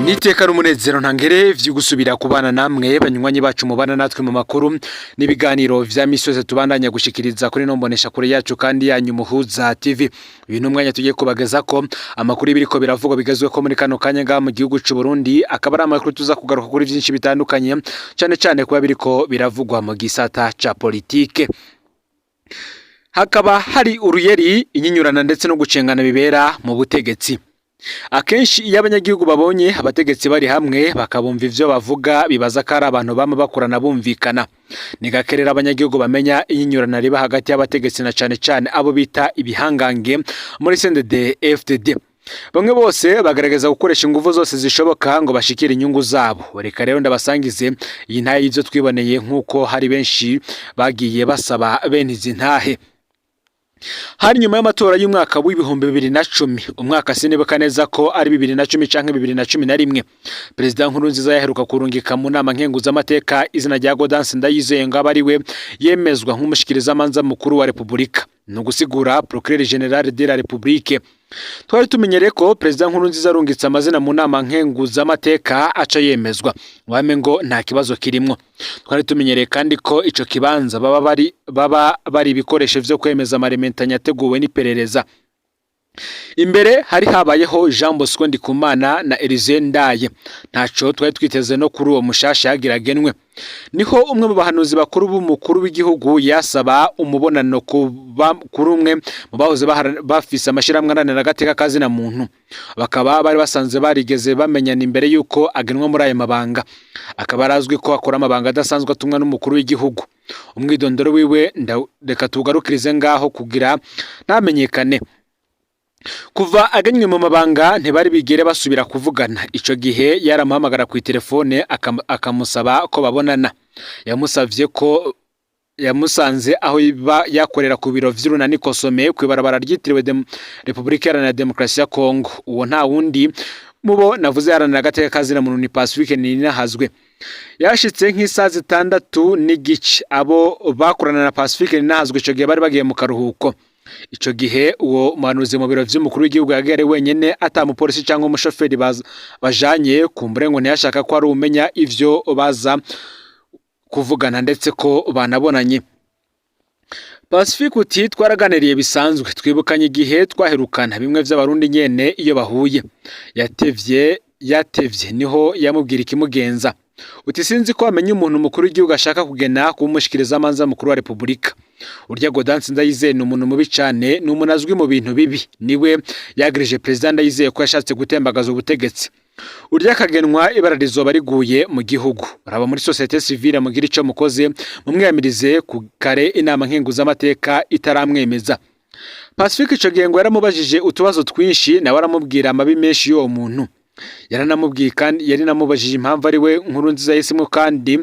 Niteka n'umunezero ntangere vyo gusubira kubana namwe banywanyi bacu mubana natwe mu makuru n'ibiganiro vya misoze tubandanya gushikiriza kuri nombonesha kure yacu kandi yanyu Muhuza TV. Uyu numwanya tugiye kubageza ko amakuru ibiriko biravugwa bigezwe ko muri kano kanya nga mu gihugu c'u Burundi, akaba ari amakuru tuza kugaruka kuri vyinshi bitandukanye cane kuba biriko biravugwa mu gisata ca politike. Hakaba hari uruyeri, inyinyurana ndetse no gucengana bibera mu butegetsi. Akenshi iyo abanyagihugu babonye abategetsi bari hamwe bakabumva ivyo bavuga bibaza ko ari abantu bama bakorana bumvikana. Ni gakerera abanyagihugu bamenya inyinyurana riba hagati y'abategetsi na cane abo bita ibihangange muri CNDD-FDD. Bamwe bose bagaragaza gukoresha ingufu zose zishoboka ngo bashikire inyungu zabo. Reka rero ndabasangize iyi ntahe y'ivyo twiboneye nk'uko hari benshi bagiye basaba bene izi ntahe. Hari nyuma y'amatora y'umwaka w'ibihumbi 2010, umwaka sinibuka neza ko ari 2010 canke 2011, Perezida Nkurunziza yaheruka kurungika mu nama nkenguzamateka izina rya Gaudence Ndayizeye ngo abariwe yemezwa nk'umushikirizamanza mukuru wa Republika, no gusigura Procureur General de la République. Twari tumenyereye ko Perezida Nkurunziza arungitse amazina mu nama nkenguzamateka aca yemezwa, wame ngo nta kibazo kirimwo. Twari tumenyereye kandi ko ico kibanza baba bari ibikoresho vyo kwemeza amarementanya yateguwe n'iperereza. Imbere hari habayeho Jean Bosco Ndikumana na Elise Ndaye. Ntaco twari twiteze no kuri uwo mushasha yagiragenwe. Niho umwe mu bahanuzi bakuru b'umukuru w'igihugu yasaba umubonano kuri umwe mu bahoze bafise amashiramwe aranira agateka kazina muntu. Bakaba bari basanze barigeze bamenyana imbere yuko agenwa muri ayo mabanga. Akaba arazwi ko akora amabanga adasanzwe atumwa n'umukuru w'igihugu. Umwidondoro wiwe reka tugarukirize ngaho kugira ntamenyekane. Kuva aganywe mu mabanga ntibari bigere basubira kuvugana. Ico gihe yaramuhamagara ku telefone akamusaba ko babonana. Yamusanze aho yakorera ku biro vy'urunani Kosome kwibarabara ryitiriwe Republika Iharanira Demokarasi ya Kongo. Uwo nta wundi mubo navuze yaranira agateka kazina muntu ni Pacifique Ninahazwe. Yashitse nk'isaha 6 n'igice. Abo bakorana na Pacifique Ninahazwe ico gihe bari bagiye mu karuhuko. Ico gihe uwo manuzi mu biro vy'umukuru w'igihugu yagere wenyene atamupolisi cyangwa umushoferi bajanye kumbure ngo ntiyashaka ko ari umenya ivyo baza kuvugana ndetse ko banabonanye. Pacifique uti twaraganiriye bisanzwe, twibukanye igihe twaherukana bimwe vy'abarundi nyene iyo bahuye. Yatevye niho yamubwira ikimugenza. Uti sinzi ko amenye umuntu mukuru w'igihugu ashaka kugena kumushikiriza amanza mukuru wa Republika. Urya Gaudence Ndayizeye ni umuntu mubi cane, ni umuntu azwi mu bintu bibi. Niwe yagirije Perezida Ndayizeye ko yashatse gutembagaza ubutegetsi. Urya kagenwa ibara rizoba riguye mu gihugu. Raba muri societe civile mugira ico mukoze mumwemirize ku kare inama nkenguzamateka itaramwemeza. Pacifique ico gihe ngo yaramubajije utubazo twinshi nawe aramubwira amabi menshi y'uwo muntu. Yaranamubwiye kandi yari namubajije impamvu ari we Nkurunziza yahisemo kandi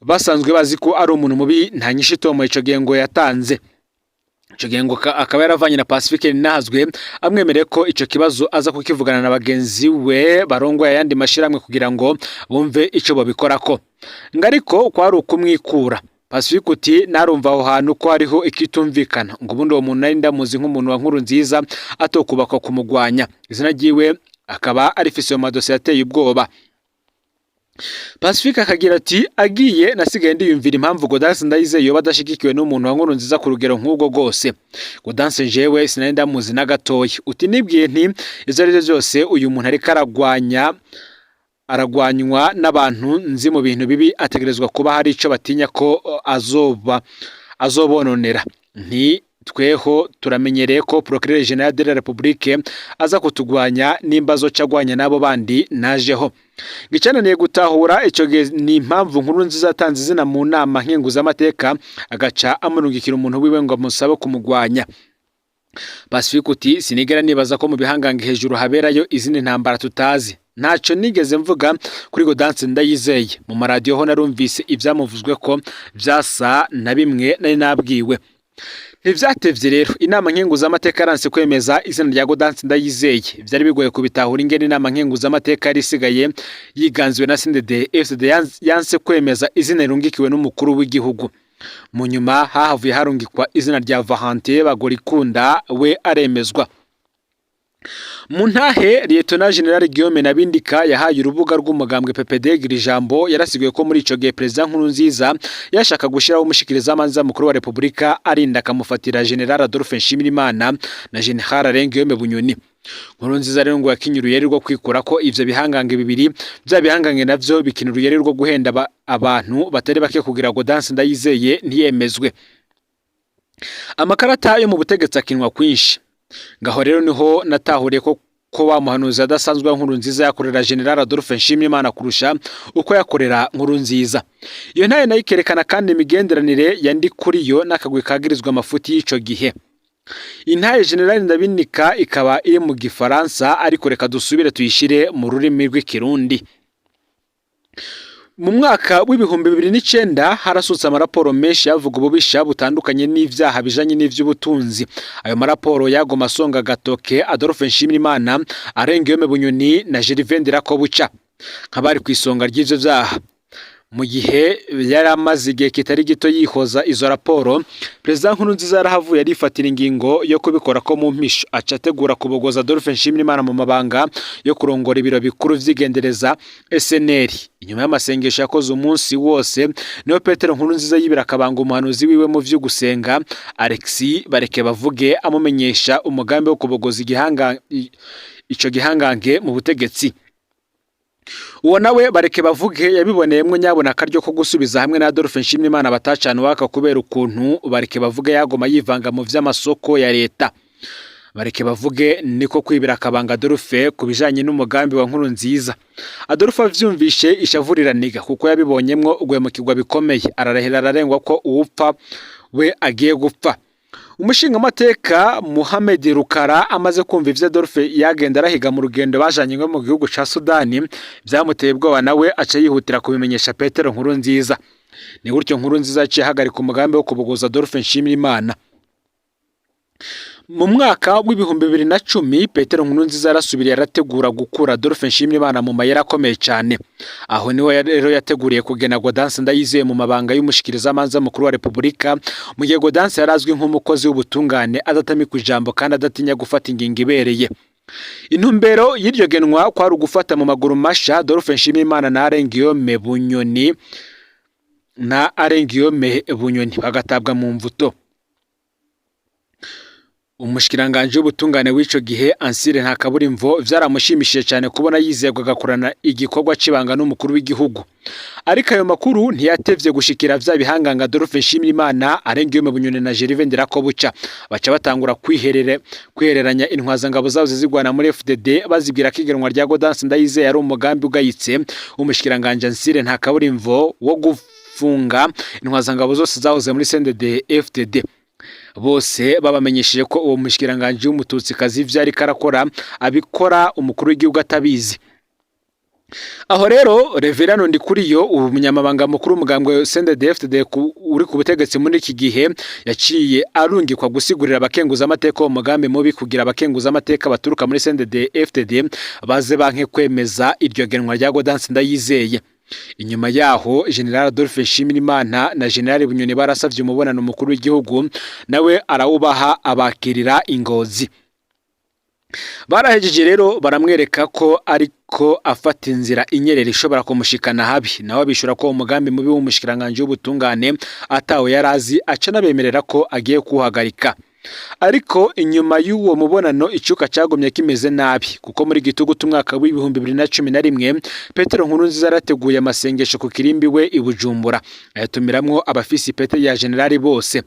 basanzwe bazi ko ari umuntu mubi nta nyinshi tomo ico gihe ngo yatanze. Ico gihe ngo akaba yaravanye na Pacifique Ninahazwe amwemereye ko ico kibazo aza kukivugana na bagenzi we barongoye ayandi mashiramwe kugira ngo bumve ico babikorako. Ngariko ko ari ukumwikura. Pacifique uti narumva aho hantu ko hariho ikitumvikana ngo ubundi uwo muntu nari ndamuzi nk'umuntu wa Nkurunziza atokubakwa kumugwanya. Izina ryiwe akaba ari fisiyo madosiye ateye ubwoba. Pacifique akagira ati agiye nasigaye ndiyumvira impamvu Gaudence Ndayizeye yoba adashigikiwe n'umuntu wa Nkurunziza ku rugero nk'ubwo rwose. Gaudence jewe sinari ndamuzi na gatoya. Uti nibwiye nti izo ari zose uyu muntu ariko aragwanywa n'abantu nzi mu bintu bibi, ategerezwa kuba hari ico batinya ko azobononera. Nti tweho turamenyereye ko Procureur General de la République aza kutugwanya nimba azocagwanya nabo bandi najeho. Gicananiye gutahura ico ni impamvu Nkurunziza atanze izina mu nama nkenguzamateka agaca amurungikira umuntu wiwe ngo amusabe kumugwanya. Pacifique uti sinigera nibaza ko mu bihangange hejuru haberayo izindi ntambara tutazi. Ntaco nigeze mvuga kuri Gaudence Ndayizeye. Mu maradiyo ho narumvise ivyamuvuzwe ko vyasa na bimwe nari nabwiwe. Ntivyatevye rero inama nkenguzamateka yaranse kwemeza izina rya Gaudence Ndayizeye. Vyari bigoye kubitahura ingene inama nkenguzamateka yari isigaye yiganzwe na CNDD-FDD yanse kwemeza izina rirungikiwe n'umukuru w'igihugu. Mu nyuma hahavuye harungikwa izina rya Valentin Bagorikunda we aremezwa. mu ntahe Lieutenant General Guillaume Nabindika yahaye urubuga rw'umugambwe PPD ijambo yarasiguye ko muri ico gihe President Nkurunziza yashaka gushiraho umushikiriza amanza mukuru wa Republika arinda akamufatira General Adolphe Nshimirimana na General Guillaume Bunyoni. Nkurunziza rero ngo yakinyuruye rwo kwikura ko ivyo bihangange bibiri bya bihangange navyo bikinuruye rwo guhenda abantu batari bake kugira ngo Dance Ndayizeye ntiyemezwe. Amakarata yo mu butegetsi akinwa kwinshi. Ngaho rero niho natahuriye ko wa muhanuzi adasanzwe Nkurunziza yakorera General Adolphe Nshimirimana kurusha uko yakorera Nkurunziza. Iyo ntaye nayikerekana kandi imigenderanire yandi kuri yo nakagwe kagirizwa amafuti y'ico gihe. Intaye General Ndabindika ikaba iri mu Gifaransa ariko reka dusubire tuyishire mu rurimi rw'ikirundi. Mu mwaka w'ibihumbi 2009 harasutse amaraporo menshi yavuga ububisha butandukanye n'ivyaha bijanye n'ivy'ubutunzi. Ayo maraporo yagoma songa gatoke Adolphe Nshimirimana, Guillaume Bunyoni na Gervais Ndirakobuca nk'abari kwisonga ry'ivyo vyaha. Mu gihe yari amaze igihe kitari gito yihoza izo raporo, President Nkurunziza yarahavuye arifatira ingingo yo kubikora ko mu mpisho acategura kubogoza Adolphe Nshimirimana mu mabanga yo kurongora ibiro bikuru vy'igendereza SNL. Inyuma y'amasengesho yakoze umunsi wose niho Petero Nkurunziza yibira akabanga umuhanuzi wiwe mu vyo gusenga Alexis Barekebavuge amumenyesha umugambi wo kubogoza ico gihangange mu butegetsi. Uwo nawe Barekebavuge yabiboneyemwo nyabona akaryo ko gusubiza hamwe na Adolphe Nshimirimana batacana waka kubera ukuntu Barekebavuge yagoma yivanga mu vy'amasoko ya leta. Barekebavuge niko kwibira akabanga Adolphe kubijanye n'umugambi wa Nkurunziza. Adolphe avyumvishe ishavuriraniga kuko yabibonyemwo ugwemukirwa bikomeye, ararahera ararengwa ko uwupfa we agiye gupfa. Umushinga amateka Mohamed Rukara amaze kumva ivyo Adolphe yagenda arahiga mu rugendo bajanye mu gihugu ca Sudani, byamuteye ubwoba nawe aca yihutira kubimenyesha Petero Nkurunziza. Ni gutyo Nkurunziza aciye hagarika umugambi wo kubogoza Adolphe Nshimirimana. Mu mwaka w'ibihumbi 2010 Petero Nkurunziza yarasubiriye arategura gukura Adolphe Nshimirimana mu mayera akomeye cyane. Aho niwe rero yateguriye kugena Dance Ndayizeye mu mabanga y'umushikiriza amanza mukuru wa Republika. Mu gihe Dance yarazwi nk'umukozi w'ubutungane adatamika ijambo kandi adatinya gufata ingingo ibereye. Intumbero y'iryo genwa kwari ugufata mu maguru masha Adolphe Nshimirimana na Guillaume Bunyoni bagatabwa mu mvuto. Umushikiranganje w'ubutungane w'ico gihe Ansire Ntakaburimvo vyaramushimishije cyane kubona yizegwa gakorana igikorwa cibanga n'umukuru w'igihugu. Ariko ayo makuru ntiyatevye gushikira vya bihanganga Adolphe Nshimirimana, Guillaume Bunyoni na Gervais Ndirakobuca baca batangura kwihereranya intwaza ngabo zabo zizigwana muri FDD bazibwira kigenwa rya Dance Ndayizeye ari umugambi ugayitse umushikiranganje Ansire Ntakaburimvo wo gufunga intwaza ngabo zose zahoze muri CNDD FDD. Bose babamenyesheje ko uwo mushikiranganje w'umututsi kazi vyari karakora abikora umukuru w'igihugu atabizi. Aho rero Reverano Ndikuriyo umunyamabanga mukuru umugambwe CNDD-FDD uri ku butegetsi muri iki gihe yaciye arungikwa gusigurira abakenguza amateka umugambi mubi kugira abakenguza amateka baturuka muri CNDD-FDD baze banke kwemeza iryo genwa rya Dance Ndayizeye. Inyuma yaho General Adolphe Nshimirimana na General Bunyoni barasavye umubonano mukuru w'igihugu nawe arawubaha abakirira ingozi. Barahejeje rero baramwereka ko ariko afata inzira inyerera ishobora kumushikana habi, nawe bishura ko umugambi mubi w'umushikiranganje w'ubutungane atawe yarazi aca nabemerera ko agiye kuhagarika. Ariko inyuma y'uwo mubonano icuka cyagomye kimeze nabi kuko muri gitugutu umwaka w'ibihumbi 2011 Petero Nkurunziza yarateguye amasengesho ku kirimbi we i Bujumbura ayatumiramwo abafisi pete ya generali bose.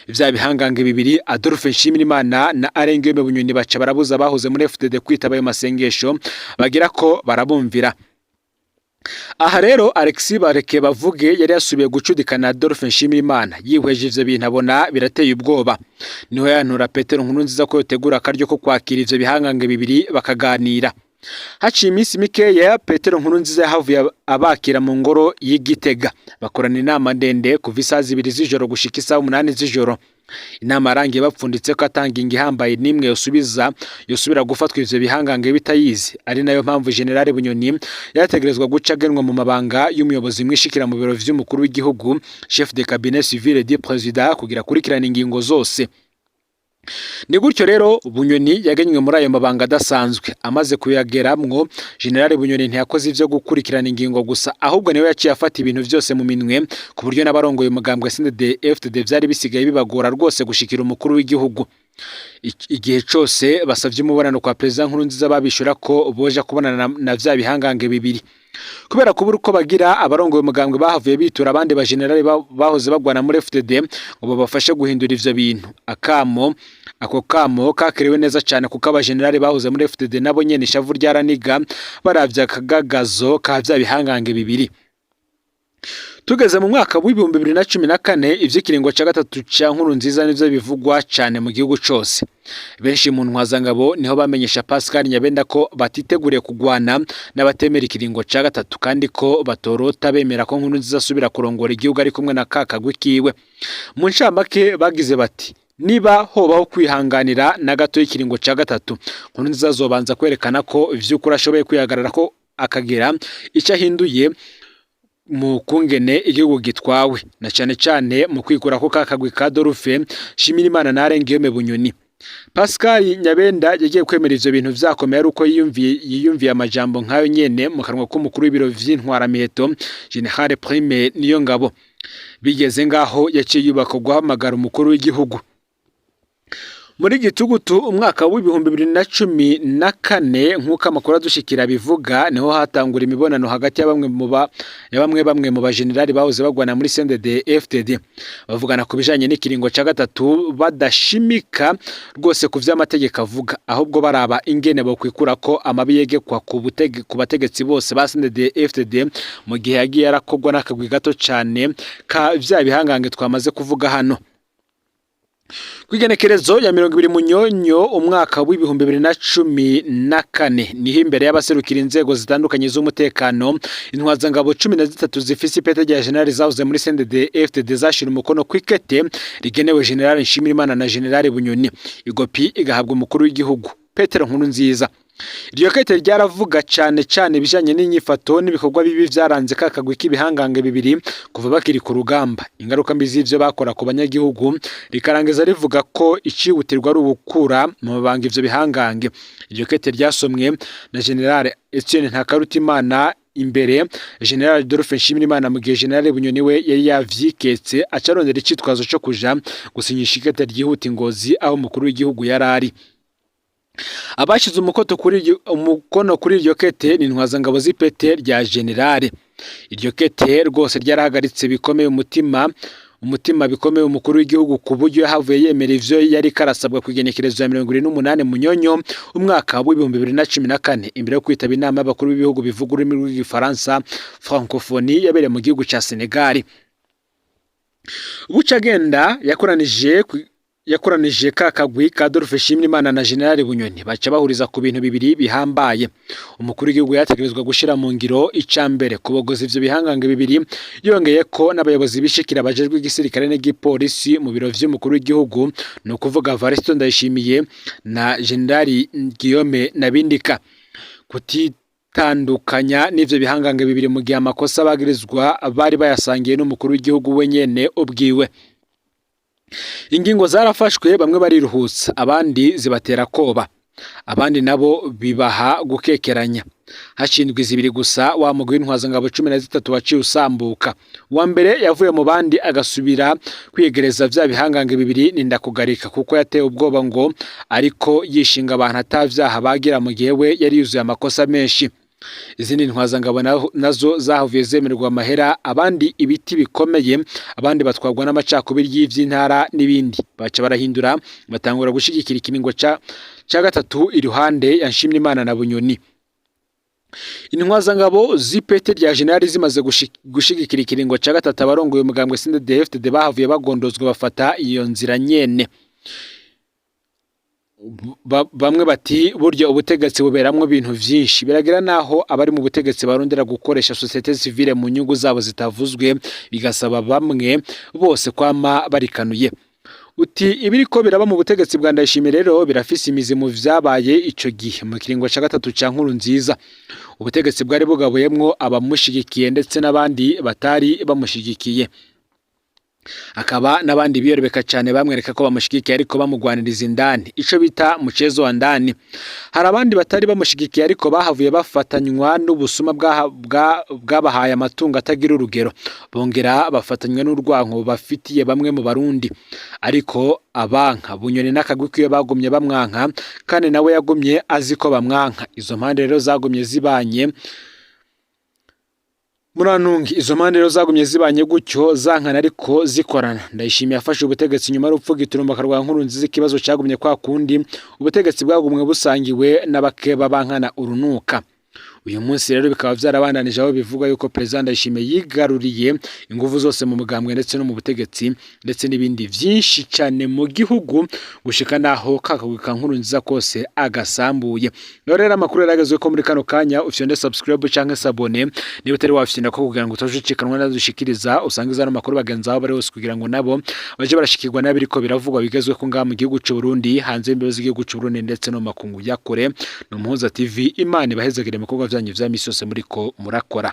Ivya bihangange bibiri Adolphe Nshimirimana na Guillaume Bunyoni baca barabuza bahoze muri FDD kwitaba ayo masengesho bagira ko barabumvira. Aha rero Alexis Barekebavuge yari yasubiye gucudikana Adolphe Nshimirimana yihweje ivyo bintu abona birateye ubwoba. Niho yantura Petero Nkurunziza ko yotegura akaryo ko kwakira ivyo bihangange bibiri bakaganira. Haciye iminsi mikeya Petero Nkurunziza yahavuye abakira mu ngoro y'Igitega bakorana inama ndende kuva isaha 2 z'ijoro gushika isaha 8 z'ijoro. Inama arangiye bapfunditse ko atanga ingihambaye nimwe yosubira gufatwa ivyo bihangange bitayizi, ari nayo mpamvu General Bunyoni yategerezwa gucagenwa mu mabanga y'umuyobozi mwishikira mu biro vy'umukuru w'igihugu chef de cabinet civil du président kugira kurikirana ingingo zose. Ni gutyo rero Bunyoni yagenywe muri ayo mabanga adasanzwe. Amaze kuyageramwo, General Bunyoni ntiyakoze ivyo gukurikirana ingingo gusa, ahubwo niwe yaciye afata ibintu vyose mu minwe, ku buryo n'abarongoye umugambwe CNDD-FDD vyari bisigaye bibagora rwose gushikira umukuru w'igihugu. Igihe cose basavye umubonano kwa President Nkurunziza babishura ko boja kubonana na vya bihangange bibiri. Kubera kubura uko bagira, abarongoye umugambwe bahavuye bitura abandi ba generali bahoze bagwana muri FDD ngo babafashe guhindura ivyo bintu. Ako kamo kakerewe neza cyane kuko aba generali bahoze muri FDD nabo nyene ishavu ryaraniga baravya akagagazo ka vya bihangange bibiri. Tugeze mu mwaka w'ibihumbi 2014 ivy'ikiringo ca gatatu ca Nkurunziza nivyo bivugwa cyane mu gihugu cose. Benshi mu ntwazangabo niho bamenyesha Pascal Nyabenda ko batiteguriye kugwana n'abatemera ikiringo ca gatatu, kandi ko batorota bemera ko Nkurunziza asubira kurongora igihugu ari kumwe na kakagwe kiwe. Mu ncamake bagize bati niba hobaho kwihanganira na gato y'ikiringo ca gatatu, Nkurunziza azobanza kwerekana ko ivy'ukuri ashoboye kwihagarara ko akagera ico ahinduye mu kungene igihugu gitwawe, na cyane mu kwikura ko kakagwe ka Adolphe Nshimirimana na Arengiyome Bunyoni. Pascal Nyabenda yagiye kwemera ivyo bintu vyakomeye ari uko yiyumviye amajambo nkayo nyene mu kanwa k'umukuru w'ibiro vy'intwara miheto General Prime Niyongabo. Bigeze ngaho yaciye yubaka guhamagara umukuru w'igihugu. Muri Gitugutu umwaka w'ibihumbi 2014 nk'uko amakuru adushikira bivuga, niho hatangura imibonano hagati ya bamwe mu bajenerali bahoze bagwana muri CNDD-FDD. Bavugana ku bijanye n'ikiringo ca gatatu badashimika rwose ku vy'amategeko avuga, ahubwo baraba ingene bo kwikura ko amabi yegekwa ku bategetsi bose ba CNDD-FDD mu gihe yagiye arakogwa n'akagwi gato cyane ka vya bihangange twamaze kuvuga hano. Kwigenekerezo ya 20 Munyonyo umwaka w'ibihumbi 2014 niho imbere y'abaserukira inzego zitandukanye z'umutekano intwazangabo 13 zifise ipete rya general zavuze muri CNDD-FDD zashira umukono kwikete rigenewe General Nshimirimana na General Bunyoni. Igopi igahabwa umukuru w'igihugu Petero Nkurunziza. Iryo kete ryaravuga cyane bijanye n'inyifato n'ibikorwa bibi vyaranze kakagwe k'ibihangange bibiri kuva bakiri ku rugamba. Ingaruka mbi z'ivyo bakora ku banyagihugu rikarangiza rivuga ko icihutirwa ari ubukura mu mabanga ivyo bihangange. Iryo kete ryasomwe na General Etienne Ntakarutimana imbere General Adolphe Nshimirimana mu gihe General Bunyoni we yari yavyiketse acarondera icitwazo cyo kuja gusinyisha ikete ryihuta Ngozi aho umukuru w'igihugu yarari. Abashize umukono kuri iryo kete ni intwazangabo z'ipete rya generale. Iryo kete rwose ryarahagaritse bikomeye umutima bikomeye umukuru w'igihugu ku buryo yahavuye yemera ivyo yari karasabwa kwigenekerezo ya 28 Munyonyo umwaka w'ibihumbi 2014 imbere yo kwitaba inama y'abakuru b'ibihugu bivuga ururimi rw'igifaransa francophonie yabereye mu gihugu ca Senegal. Bucagenda yakoranije kakagwi ka Adolphe Nshimirimana na General Bunyoni baca bahuriza ku bintu bibiri bihambaye. Umukuru w'igihugu yategerezwa gushira mu ngiro icambere kubogoza ivyo bihangange bibiri, yongeye ko n'abayobozi bishikira bajejwe igisirikare n'igipolisi mu biro vy'umukuru w'igihugu no kuvuga Varisto Ndayishimiye na General Guillaume Nabindika kutitandukanya n'ivyo bihangange bibiri mu gihe amakosa bagirizwa bari bayasangiye n'umukuru w'igihugu wenyene ubwiwe. Ingingo zarafashwe, bamwe bariruhutsa abandi zibatera koba, abandi nabo bibaha gukekeranya. Hashindwe izibiri gusa wa mugwi w'intwazangabo 13 waciye usambuka. Wa mbere yavuye mu bandi agasubira kwiyegereza vya bihangange bibiri nindakugarika kuko yateye ubwoba ngo ariko yishinga abantu atavyaha bagira mu gihe we yari yuzuye amakosa menshi. Izindi ntwazangabo nazo zahavuye zemerwa amahera, abandi ibiti bikomeye, abandi batwagwa n'amacakubiri y'ivy'intara n'ibindi. Baca barahindura batangura gushigikira ikiringo ca gatatu iruhande ya Nshimirimana na Bunyoni. Intwazangabo z'ipete rya generali zimaze gushigikira ikiringo ca gatatu, abarongoye umugambwe CNDD-FDD bahavuye bagondozwa bafata iyo nzira nyene. Bamwe bati buryo ubutegetsi buberamwe ibintu vyinshi, biragira naho abari mu butegetsi barondera gukoresha societe civile mu nyungu zabo zitavuzwe, bigasaba bamwe bose kwama barikanuye. Uti ibiriko biraba mu butegetsi bwa Ndayishimiye rero birafise imizi mu vyabaye ico gihe mu kiringo ca gatatu ca Nkurunziza. Ubutegetsi bwari bugabuyemwo abamushigikiye ndetse n'abandi batari bamushigikiye. akaba n'abandi biyorebeka cyane bamwereka ko bamushigikiye ariko bamugwaniriza indani ico bita muchezo wa ndani. Hari abandi batari bamushigikiye ariko bahavuye bafatanywa n'ubusuma bwabahaye amatungo atagira urugero, bongera bafatanywa n'urwanko bafitiye bamwe mu Barundi, ariko abanka Bunyoni n'akagwi kiyo bagumye bamwanka kandi nawe yagumye azi ko bamwanka. Izo mpande rero zagumye zibanye Murantungi, izo mpande rero zagumye zibanye gutyo zankana ariko zikorana. Ndayishimiye afashe ubutegetsi nyuma y'urupfu Giturumbuka rwa Nkurunziza, ikibazo cyagumye kwa kundi ubutegetsi bwagumwe busangiwe n'abakeba bankana urunuka. Uyu munsi rero bikaba byarabandanije aho bivuga yuko President Ndayishimiye yigaruriye ingufu zose mu mugambwe ndetse no mu butegetsi ndetse n'ibindi byinshi cyane mu gihugu gushika naho kakagwi ka Nkurunziza kose agasambuye. Rero amakuru yaragezwe ko muri kano kanya ufyonde subscribe canke sabone niba utari wafyinda ko kugira ngo utajicikanwa nadushikiriza usangiza no makuru bagenza abo bari hose kugira ngo nabo baje barashikirwa nabiriko biravugwa bigezwe ko ngaha mu gihugu cy'u Burundi, hanze y'imbibe z'igihugu cy'u Burundi ndetse no makungu yakore. No Muhuza TV, Imana ibahezagire mu bikorwa byanyu vya misi yose muriko murakora.